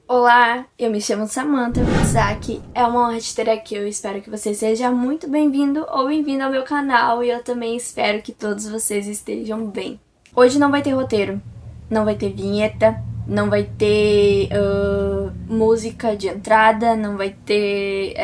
Olá, eu me chamo Samantha Futsaki, é uma honra te ter aqui, eu espero que você seja muito bem-vindo ou bem-vinda ao meu canal e eu também espero que todos vocês estejam bem. Hoje não vai ter roteiro, não vai ter vinheta, não vai ter música de entrada, não vai ter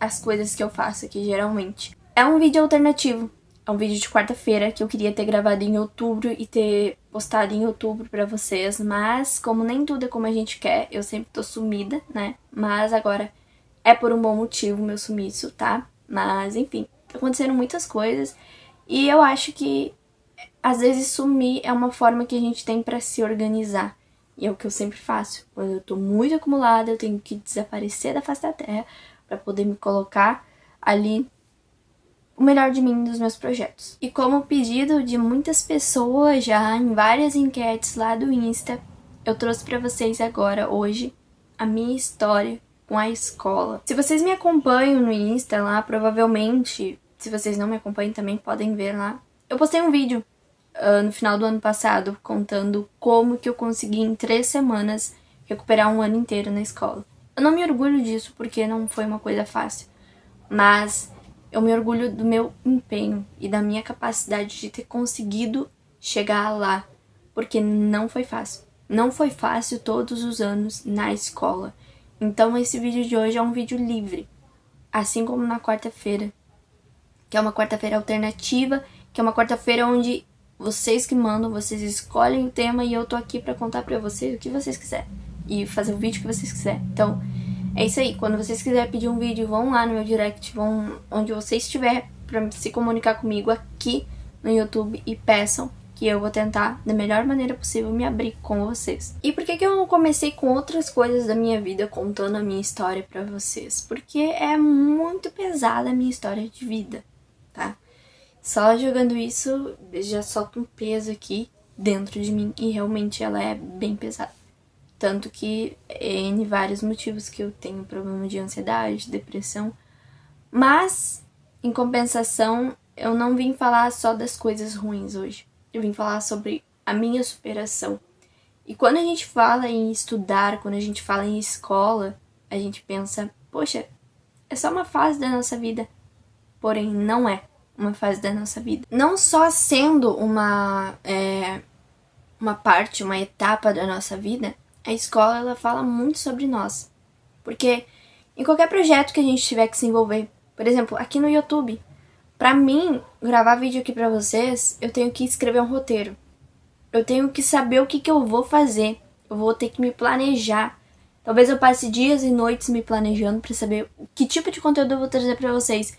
as coisas que eu faço aqui geralmente. É um vídeo alternativo. É um vídeo de quarta-feira que eu queria ter gravado em outubro e ter postado em outubro pra vocês, mas como nem tudo é como a gente quer, eu sempre tô sumida, né? Mas agora é por um bom motivo o meu sumiço, tá? Mas enfim, aconteceram muitas coisas e eu acho que às vezes sumir é uma forma que a gente tem pra se organizar. E é o que eu sempre faço. Quando eu tô muito acumulada, eu tenho que desaparecer da face da terra pra poder me colocar ali o melhor de mim dos meus projetos. E como pedido de muitas pessoas já em várias enquetes lá do Insta, eu trouxe para vocês agora, hoje, a minha história com a escola. Se vocês me acompanham no Insta lá, provavelmente, se vocês não me acompanham também podem ver lá, eu postei um vídeo no final do ano passado contando como que eu consegui em 3 semanas recuperar um ano inteiro na escola. Eu não me orgulho disso porque não foi uma coisa fácil, mas eu me orgulho do meu empenho e da minha capacidade de ter conseguido chegar lá, porque não foi fácil. Não foi fácil todos os anos na escola. Então esse vídeo de hoje é um vídeo livre, assim como na quarta-feira, que é uma quarta-feira alternativa, que é uma quarta-feira onde vocês que mandam, vocês escolhem o tema e eu tô aqui pra contar pra vocês o que vocês quiserem e fazer o vídeo que vocês quiserem. Então, é isso aí, quando vocês quiserem pedir um vídeo, vão lá no meu direct, vão onde você estiver pra se comunicar comigo aqui no YouTube e peçam que eu vou tentar, da melhor maneira possível, me abrir com vocês. E por que eu não comecei com outras coisas da minha vida, contando a minha história pra vocês? Porque é muito pesada a minha história de vida, tá? Só jogando isso, já solta um peso aqui dentro de mim e realmente ela é bem pesada. Tanto que N vários motivos que eu tenho problema de ansiedade, depressão. Mas, em compensação, eu não vim falar só das coisas ruins hoje. Eu vim falar sobre a minha superação. E quando a gente fala em estudar, quando a gente fala em escola, a gente pensa, poxa, é só uma fase da nossa vida. Porém, não é uma fase da nossa vida. Não só sendo uma parte, uma etapa da nossa vida, a escola ela fala muito sobre nós. Porque em qualquer projeto que a gente tiver que se envolver, por exemplo, aqui no YouTube, pra mim, gravar vídeo aqui pra vocês, eu tenho que escrever um roteiro. Eu tenho que saber o que eu vou fazer. Eu vou ter que me planejar. Talvez eu passe dias e noites me planejando pra saber que tipo de conteúdo eu vou trazer pra vocês.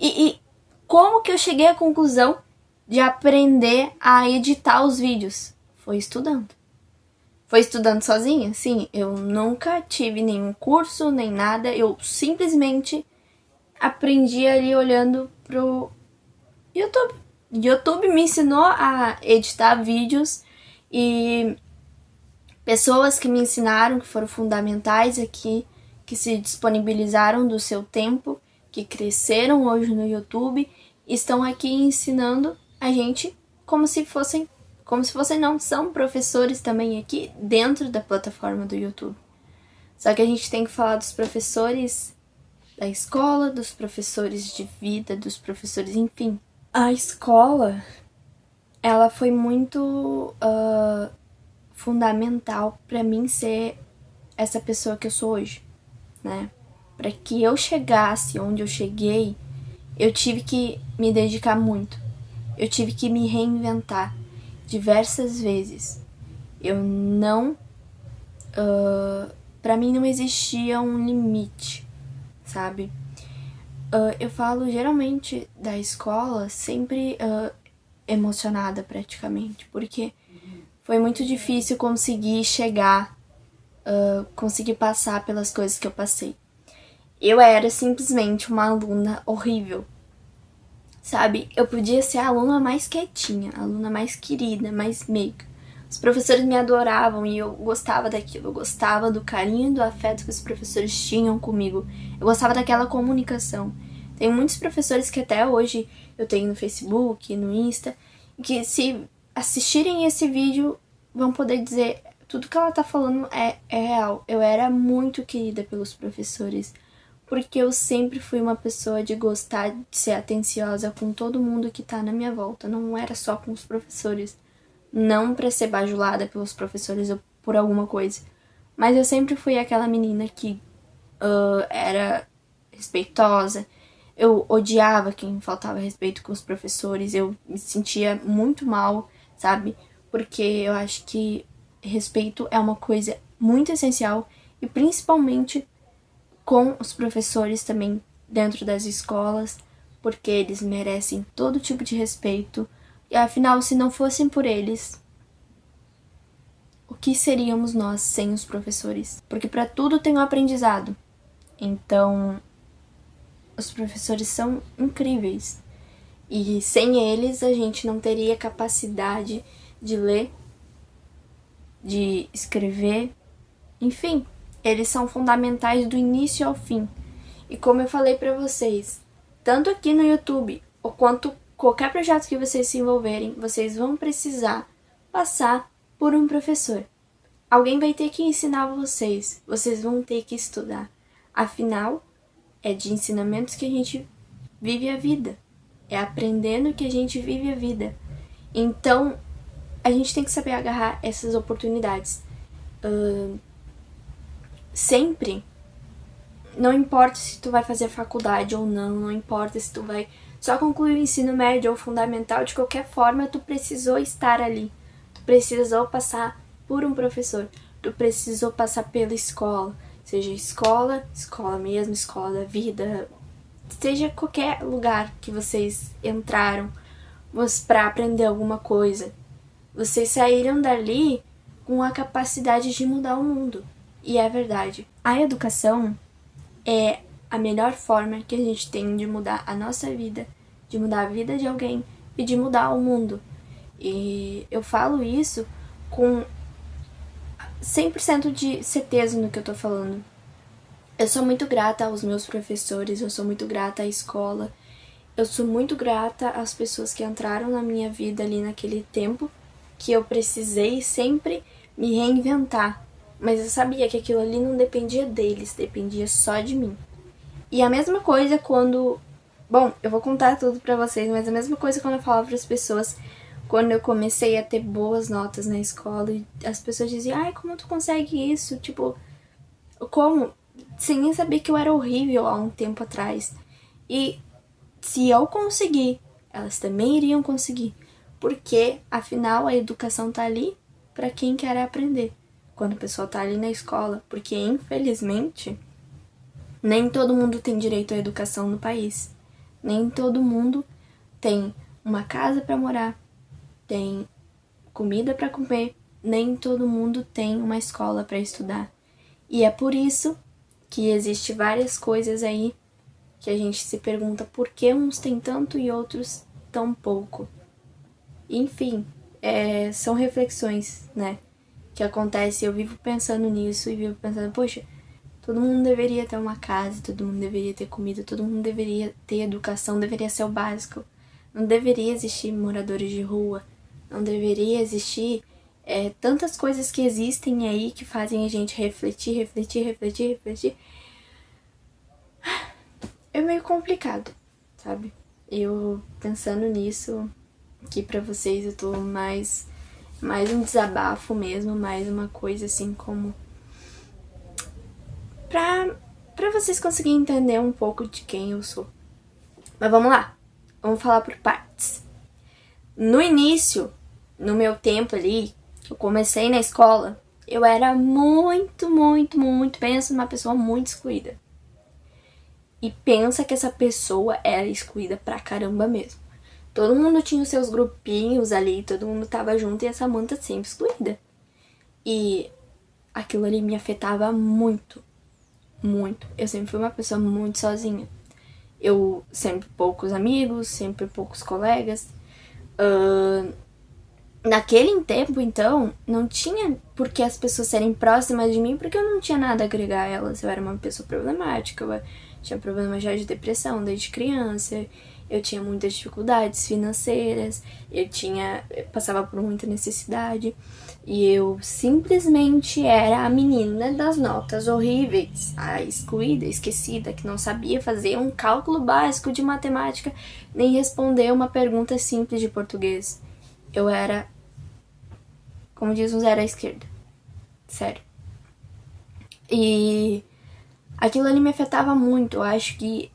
E como que eu cheguei à conclusão de aprender a editar os vídeos? Foi estudando. Foi estudando sozinha? Sim, eu nunca tive nenhum curso, nem nada. Eu simplesmente aprendi ali olhando pro YouTube. YouTube me ensinou a editar vídeos e pessoas que me ensinaram, que foram fundamentais aqui, que se disponibilizaram do seu tempo, que cresceram hoje no YouTube, estão aqui ensinando a gente como se fossem não, são professores também aqui dentro da plataforma do YouTube. Só que a gente tem que falar dos professores da escola, dos professores de vida, dos professores, enfim. A escola, ela foi muito fundamental pra mim ser essa pessoa que eu sou hoje, né? Pra que eu chegasse onde eu cheguei, eu tive que me dedicar muito. Eu tive que me reinventar diversas vezes. Eu não... pra mim não existia um limite, sabe? Eu falo geralmente da escola sempre emocionada praticamente, porque foi muito difícil conseguir chegar, conseguir passar pelas coisas que eu passei. Eu era simplesmente uma aluna horrível, sabe? Eu podia ser a aluna mais quietinha, a aluna mais querida, mais meiga. Os professores me adoravam e eu gostava daquilo. Eu gostava do carinho e do afeto que os professores tinham comigo. Eu gostava daquela comunicação. Tem muitos professores que até hoje eu tenho no Facebook, no Insta, que se assistirem esse vídeo vão poder dizer tudo que ela tá falando é real. Eu era muito querida pelos professores, porque eu sempre fui uma pessoa de gostar de ser atenciosa com todo mundo que tá na minha volta. Não era só com os professores. Não pra ser bajulada pelos professores ou por alguma coisa. Mas eu sempre fui aquela menina que era respeitosa. Eu odiava quem faltava respeito com os professores. Eu me sentia muito mal, sabe? Porque eu acho que respeito é uma coisa muito essencial. E principalmente com os professores também dentro das escolas. Porque eles merecem todo tipo de respeito. E afinal, se não fossem por eles, o que seríamos nós sem os professores? Porque para tudo tem um aprendizado. Então, os professores são incríveis. E sem eles, a gente não teria capacidade de ler, de escrever. Enfim, eles são fundamentais do início ao fim. E como eu falei para vocês, tanto aqui no YouTube, ou quanto qualquer projeto que vocês se envolverem, vocês vão precisar passar por um professor. Alguém vai ter que ensinar vocês. Vocês vão ter que estudar. Afinal, é de ensinamentos que a gente vive a vida. É aprendendo que a gente vive a vida. Então, a gente tem que saber agarrar essas oportunidades. Sempre. Não importa se tu vai fazer faculdade ou não. Não importa se tu vai só concluir o ensino médio ou fundamental. De qualquer forma, tu precisou estar ali. Tu precisou passar por um professor. Tu precisou passar pela escola. Seja escola mesmo, escola da vida, seja qualquer lugar que vocês entraram para aprender alguma coisa. Vocês saíram dali com a capacidade de mudar o mundo. E é verdade. A educação é a melhor forma que a gente tem de mudar a nossa vida, de mudar a vida de alguém e de mudar o mundo. E eu falo isso com 100% de certeza no que eu tô falando. Eu sou muito grata aos meus professores, eu sou muito grata à escola, eu sou muito grata às pessoas que entraram na minha vida ali naquele tempo que eu precisei sempre me reinventar. Mas eu sabia que aquilo ali não dependia deles, dependia só de mim. E a mesma coisa quando... Bom, eu vou contar tudo pra vocês, mas a mesma coisa quando eu falava pras pessoas... Quando eu comecei a ter boas notas na escola e as pessoas diziam, ai, como tu consegue isso? Tipo, como? Sem nem saber que eu era horrível há um tempo atrás. E se eu conseguir, elas também iriam conseguir. Porque, afinal, a educação tá ali pra quem quer aprender. Quando a pessoa tá ali na escola. Porque, infelizmente, nem todo mundo tem direito à educação no país. Nem todo mundo tem uma casa pra morar. Tem comida para comer, nem todo mundo tem uma escola para estudar. E é por isso que existe várias coisas aí que a gente se pergunta por que uns têm tanto e outros tão pouco. Enfim, são reflexões, né, que acontecem. Eu vivo pensando nisso e vivo pensando, poxa, todo mundo deveria ter uma casa, todo mundo deveria ter comida, todo mundo deveria ter educação, deveria ser o básico. Não deveria existir moradores de rua. Não deveria existir tantas coisas que existem aí que fazem a gente refletir. É meio complicado, sabe? Eu pensando nisso, aqui pra vocês, eu tô mais um desabafo mesmo, mais uma coisa assim como... Pra vocês conseguirem entender um pouco de quem eu sou. Mas vamos lá, vamos falar por partes. No início, no meu tempo ali, eu comecei na escola, eu era muito, pensa numa pessoa muito excluída. E pensa que essa pessoa era excluída pra caramba mesmo. Todo mundo tinha os seus grupinhos ali, todo mundo tava junto e essa Samantha sempre excluída. E aquilo ali me afetava muito. Eu sempre fui uma pessoa muito sozinha. Eu sempre poucos amigos, sempre poucos colegas. Naquele tempo, então, não tinha por que as pessoas serem próximas de mim, porque eu não tinha nada a agregar a elas. Eu era uma pessoa problemática, eu tinha problema já de depressão desde criança. eu tinha muitas dificuldades financeiras, eu passava por muita necessidade e eu simplesmente era a menina das notas horríveis, a excluída, esquecida, que não sabia fazer um cálculo básico de matemática nem responder uma pergunta simples de português. Eu era, como diz um zero à esquerda, sério. E aquilo ali me afetava muito. Eu acho que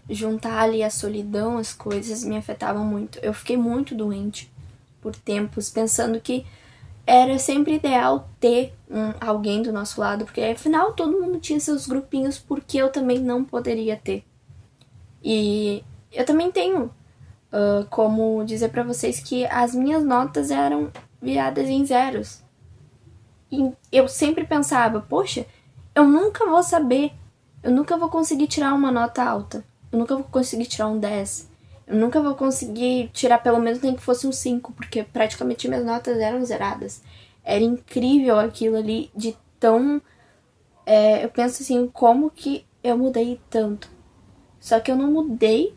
juntar ali a solidão, as coisas, me afetavam muito. Eu fiquei muito doente por tempos, pensando que era sempre ideal ter alguém do nosso lado, porque afinal todo mundo tinha seus grupinhos, porque eu também não poderia ter. E eu também tenho como dizer pra vocês que as minhas notas eram viradas em zeros. E eu sempre pensava, poxa, eu nunca vou saber, eu nunca vou conseguir tirar uma nota alta, eu nunca vou conseguir tirar um 10, eu nunca vou conseguir tirar pelo menos nem que fosse um 5, porque praticamente minhas notas eram zeradas. Era incrível aquilo ali de tão... eu penso assim, como que eu mudei tanto? Só que eu não mudei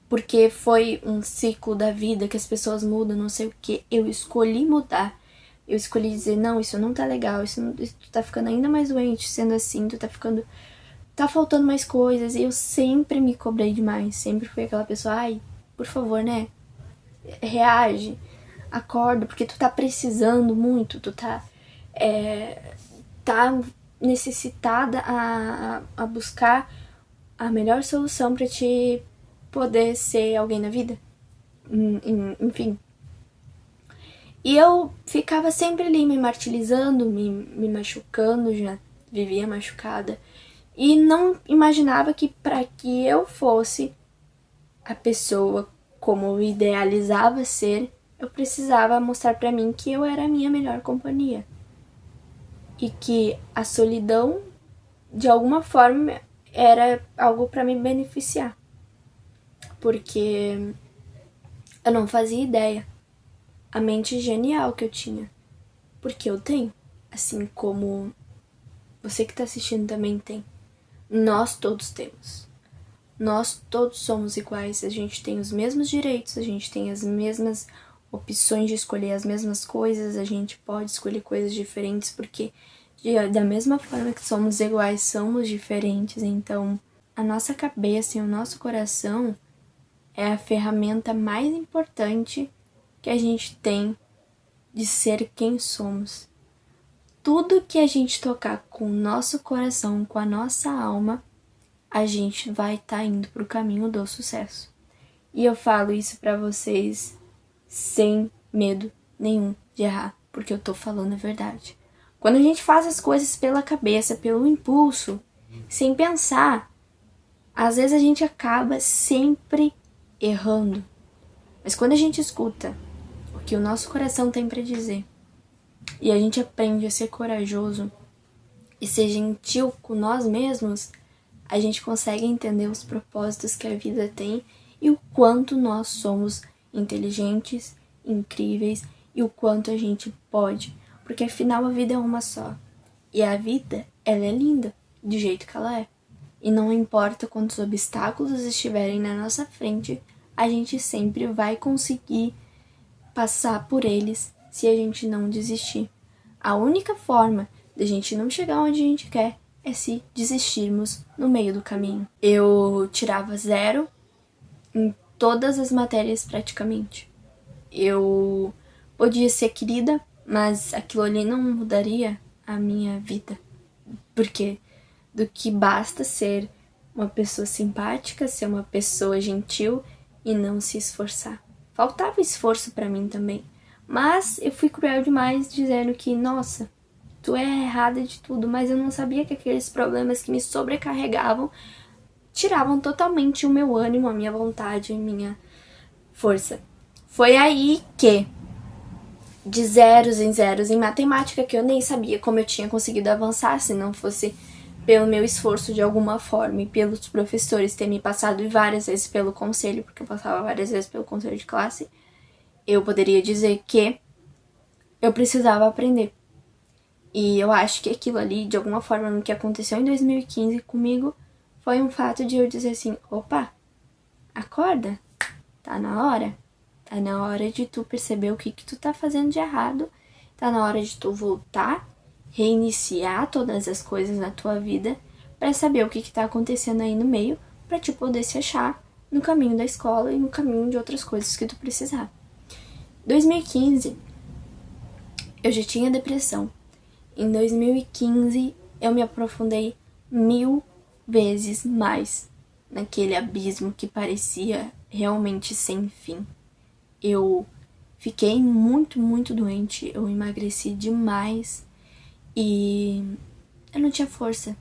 porque foi um ciclo da vida que as pessoas mudam, não sei o que. Eu escolhi mudar. Eu escolhi dizer, não, isso não tá legal, tu tá ficando ainda mais doente sendo assim, tá faltando mais coisas. E eu sempre me cobrei demais, sempre fui aquela pessoa, ai, por favor, né, reage, acorda, porque tu tá precisando muito, tu tá necessitada a buscar a melhor solução pra te poder ser alguém na vida. Enfim. E eu ficava sempre ali me martirizando, me machucando, já vivia machucada. E não imaginava que para que eu fosse a pessoa como eu idealizava ser, eu precisava mostrar para mim que eu era a minha melhor companhia. E que a solidão, de alguma forma, era algo para me beneficiar. Porque eu não fazia ideia a mente genial que eu tinha. Porque eu tenho. Assim como você que tá assistindo também tem. Nós todos temos. Nós todos somos iguais. A gente tem os mesmos direitos, a gente tem as mesmas opções de escolher as mesmas coisas, a gente pode escolher coisas diferentes porque da mesma forma que somos iguais, somos diferentes. Então, a nossa cabeça e o nosso coração é a ferramenta mais importante que a gente tem de ser quem somos. Tudo que a gente tocar com o nosso coração, com a nossa alma, a gente vai estar indo pro caminho do sucesso. E eu falo isso pra vocês sem medo nenhum de errar, porque eu tô falando a verdade. Quando a gente faz as coisas pela cabeça, pelo impulso, sem pensar, às vezes a gente acaba sempre errando. Mas quando a gente escuta o que o nosso coração tem pra dizer, e a gente aprende a ser corajoso e ser gentil com nós mesmos, a gente consegue entender os propósitos que a vida tem e o quanto nós somos inteligentes, incríveis e o quanto a gente pode, porque afinal a vida é uma só. E a vida, ela é linda, do jeito que ela é. E não importa quantos obstáculos estiverem na nossa frente, a gente sempre vai conseguir passar por eles se a gente não desistir. A única forma de a gente não chegar onde a gente quer é se desistirmos no meio do caminho. Eu tirava 0 em todas as matérias praticamente. Eu podia ser querida, mas aquilo ali não mudaria a minha vida. Porque do que basta ser uma pessoa simpática, ser uma pessoa gentil e não se esforçar. Faltava esforço pra mim também. Mas eu fui cruel demais dizendo que, nossa, tu é errada de tudo, mas eu não sabia que aqueles problemas que me sobrecarregavam tiravam totalmente o meu ânimo, a minha vontade, a minha força. Foi aí que, de zeros em zeros em matemática, que eu nem sabia como eu tinha conseguido avançar se não fosse pelo meu esforço de alguma forma e pelos professores ter me passado várias vezes pelo conselho, porque eu passava várias vezes pelo conselho de classe, eu poderia dizer que eu precisava aprender. E eu acho que aquilo ali, de alguma forma, no que aconteceu em 2015 comigo, foi um fato de eu dizer assim, opa, acorda, tá na hora. Tá na hora de tu perceber o que tu tá fazendo de errado. Tá na hora de tu voltar, reiniciar todas as coisas na tua vida pra saber o que tá acontecendo aí no meio, pra te poder se achar no caminho da escola e no caminho de outras coisas que tu precisar. 2015, eu já tinha depressão. Em 2015, eu me aprofundei 1000 vezes mais naquele abismo que parecia realmente sem fim. Eu fiquei muito, muito doente, eu emagreci demais e eu não tinha força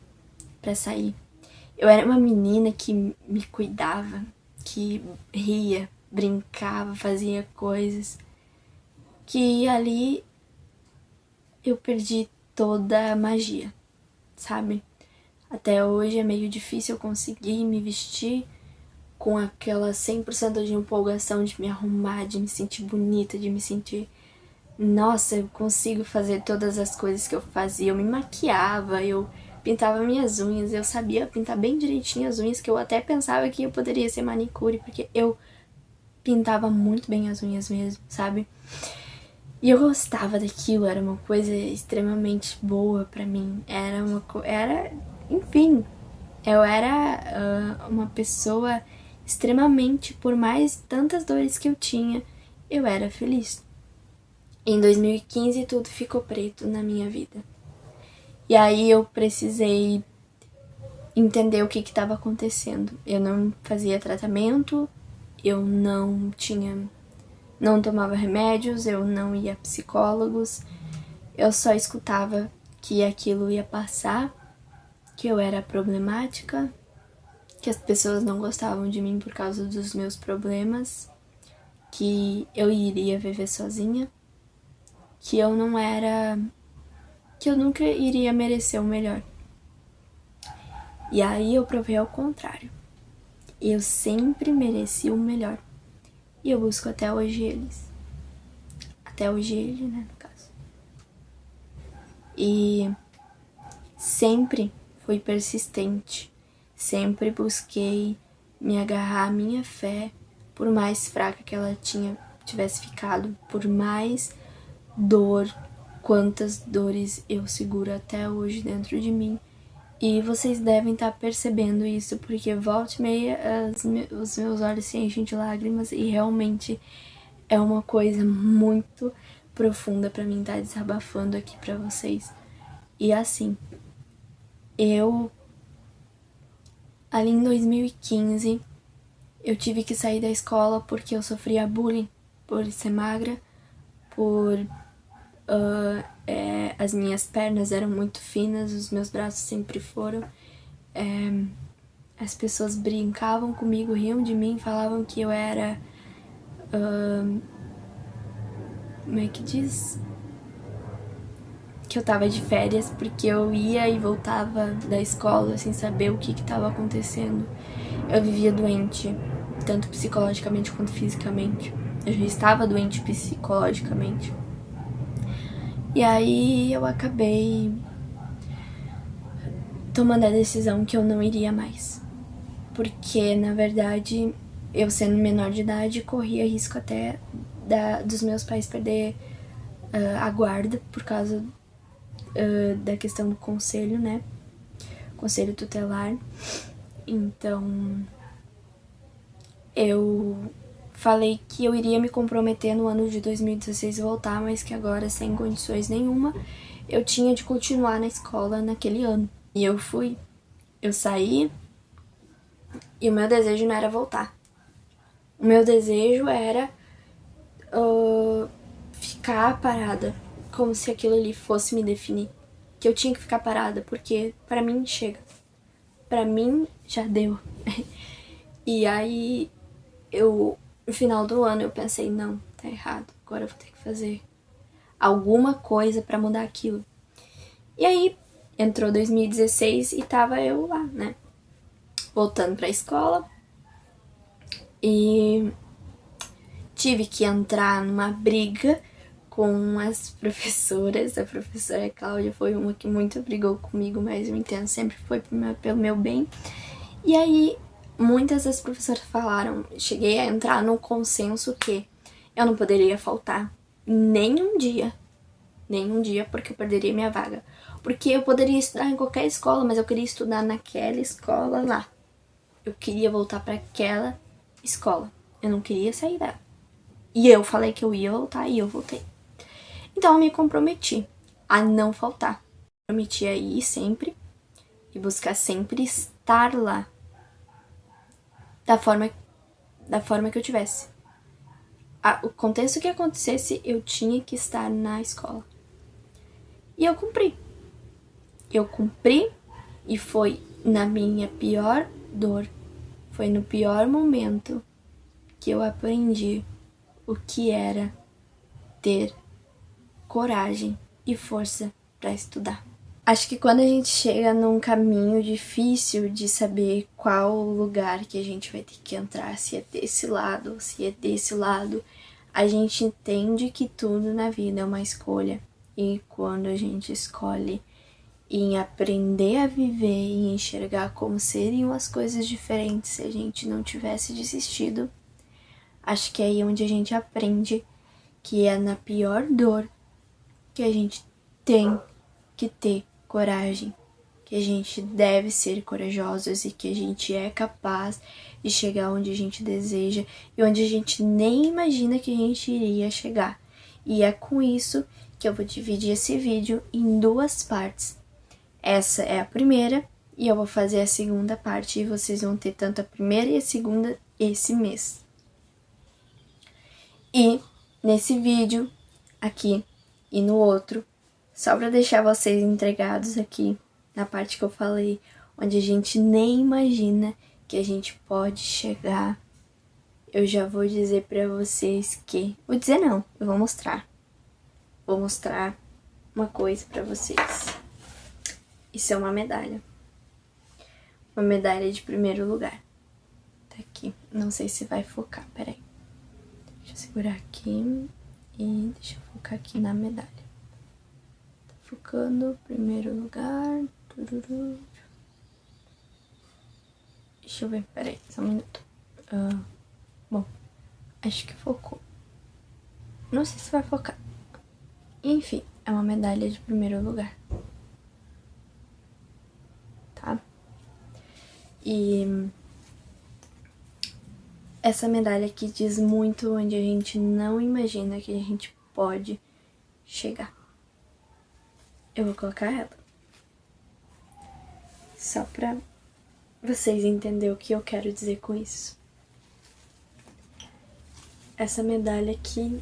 pra sair. Eu era uma menina que me cuidava, que ria, brincava, fazia coisas, que ali eu perdi toda a magia, sabe? Até hoje é meio difícil eu conseguir me vestir com aquela 100% de empolgação de me arrumar, de me sentir bonita, de me sentir... Nossa, eu consigo fazer todas as coisas que eu fazia. Eu me maquiava, eu pintava minhas unhas, eu sabia pintar bem direitinho as unhas, que eu até pensava que eu poderia ser manicure, porque eu pintava muito bem as unhas mesmo, sabe? E eu gostava daquilo, era uma coisa extremamente boa pra mim. Enfim, eu era uma pessoa extremamente, por mais tantas dores que eu tinha, eu era feliz. Em 2015 tudo ficou preto na minha vida. E aí eu precisei entender o que estava acontecendo. Eu não fazia tratamento, eu não tomava remédios, eu não ia a psicólogos, eu só escutava que aquilo ia passar, que eu era problemática, que as pessoas não gostavam de mim por causa dos meus problemas, que eu iria viver sozinha, que eu nunca iria merecer o melhor. E aí eu provei ao contrário. Eu sempre mereci o melhor. E eu busco até hoje eles. Até hoje ele, né, no caso. E sempre fui persistente. Sempre busquei me agarrar à minha fé, por mais fraca que ela tivesse ficado, por mais dor, quantas dores eu seguro até hoje dentro de mim. E vocês devem estar percebendo isso, porque volta e meia os meus olhos se enchem de lágrimas e realmente é uma coisa muito profunda pra mim estar desabafando aqui pra vocês. E assim, ali em 2015, eu tive que sair da escola porque eu sofria bullying por ser magra, por as minhas pernas eram muito finas, os meus braços sempre foram. As pessoas brincavam comigo, riam de mim, falavam que eu era... como é que diz? Que eu tava de férias, porque eu ia e voltava da escola sem saber o que tava acontecendo. Eu vivia doente, tanto psicologicamente quanto fisicamente. Eu já estava doente psicologicamente. E aí eu acabei tomando a decisão que eu não iria mais. Porque, na verdade, eu sendo menor de idade, corria risco até dos meus pais perder a guarda por causa da questão do conselho, né? Conselho tutelar. Então, eu falei que eu iria me comprometer no ano de 2016 voltar, mas que agora, sem condições nenhuma, eu tinha de continuar na escola naquele ano. E eu fui. Eu saí e o meu desejo não era voltar. O meu desejo era ficar parada, como se aquilo ali fosse me definir. Que eu tinha que ficar parada, porque pra mim chega. Pra mim já deu. E aí, no final do ano, eu pensei, não, tá errado. Agora eu vou ter que fazer alguma coisa pra mudar aquilo. E aí, entrou 2016 e tava eu lá, né? Voltando pra escola. E tive que entrar numa briga com as professoras. A professora Cláudia foi uma que muito brigou comigo, mas eu entendo, sempre foi pelo meu bem. E aí muitas das professoras falaram, cheguei a entrar no consenso que eu não poderia faltar nenhum dia, porque eu perderia minha vaga. Porque eu poderia estudar em qualquer escola, mas eu queria estudar naquela escola lá. Eu queria voltar para aquela escola. Eu não queria sair dela. E eu falei que eu ia voltar e eu voltei. Então eu me comprometi a não faltar. Prometi a ir sempre e buscar sempre estar lá. Da forma que eu tivesse. O contexto que acontecesse, eu tinha que estar na escola. E eu cumpri. E foi na minha pior dor. Foi no pior momento que eu aprendi o que era ter coragem e força para estudar. Acho que quando a gente chega num caminho difícil de saber qual lugar que a gente vai ter que entrar, se é desse lado ou se é desse lado, a gente entende que tudo na vida é uma escolha. E quando a gente escolhe em aprender a viver e enxergar como seriam as coisas diferentes se a gente não tivesse desistido, acho que é aí onde a gente aprende que é na pior dor que a gente tem que ter coragem, que a gente deve ser corajosos e que a gente é capaz de chegar onde a gente deseja e onde a gente nem imagina que a gente iria chegar. E é com isso que eu vou dividir esse vídeo em duas partes. Essa é a primeira e eu vou fazer a segunda parte e vocês vão ter tanto a primeira e a segunda esse mês. E nesse vídeo aqui e no outro, só para deixar vocês entregados aqui na parte que eu falei, onde a gente nem imagina que a gente pode chegar, eu já vou dizer para vocês que... Vou dizer não, eu vou mostrar. Vou mostrar uma coisa para vocês. Isso é uma medalha. Uma medalha de primeiro lugar. Tá aqui. Não sei se vai focar, peraí. Deixa eu segurar aqui e deixa eu focar aqui na medalha. Tá focando, primeiro lugar. Tururu. Deixa eu ver, peraí, só um minuto. Bom, acho que focou. Não sei se vai focar. Enfim, é uma medalha de primeiro lugar. Tá? E essa medalha aqui diz muito onde a gente não imagina que a gente pode chegar. Eu vou colocar ela. Só pra vocês entenderem o que eu quero dizer com isso. Essa medalha aqui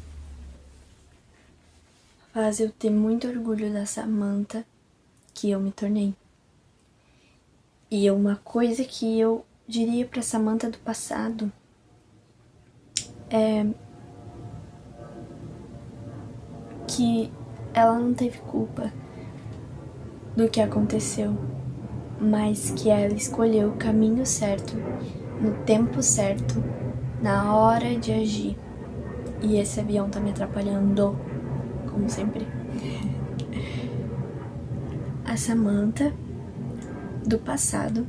faz eu ter muito orgulho da Samantha que eu me tornei. E uma coisa que eu diria pra Samantha do passado é que ela não teve culpa do que aconteceu, mas que ela escolheu o caminho certo, no tempo certo, na hora de agir. E esse avião tá me atrapalhando, como sempre. A Samantha do passado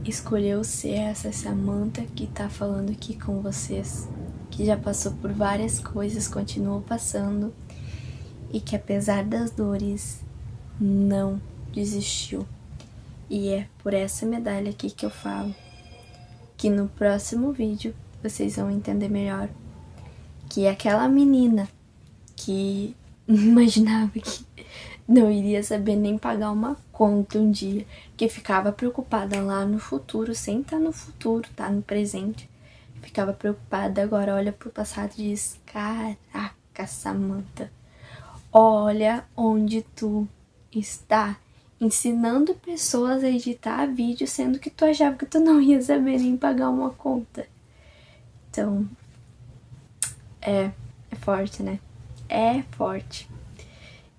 escolheu ser essa Samantha que tá falando aqui com vocês, que já passou por várias coisas, continuou passando e que apesar das dores não desistiu. E é por essa medalha aqui que eu falo que no próximo vídeo vocês vão entender melhor que aquela menina que imaginava que não iria saber nem pagar uma conta um dia, que ficava preocupada lá no futuro, sem estar no futuro, tá no presente, ficava preocupada, agora olha pro passado e diz: caraca, Samantha, olha onde tu está, ensinando pessoas a editar vídeo, sendo que tu achava que tu não ia saber nem pagar uma conta. Então, é forte, né? É forte.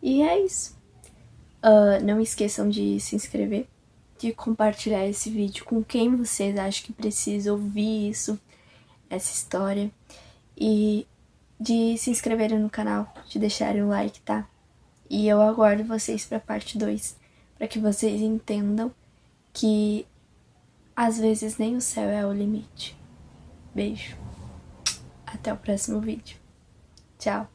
E é isso. Não esqueçam de se inscrever, de compartilhar esse vídeo com quem vocês acham que precisa ouvir isso, essa história. E de se inscreverem no canal, de deixarem o like, tá? E eu aguardo vocês pra parte 2, pra que vocês entendam que às vezes nem o céu é o limite. Beijo. Até o próximo vídeo. Tchau.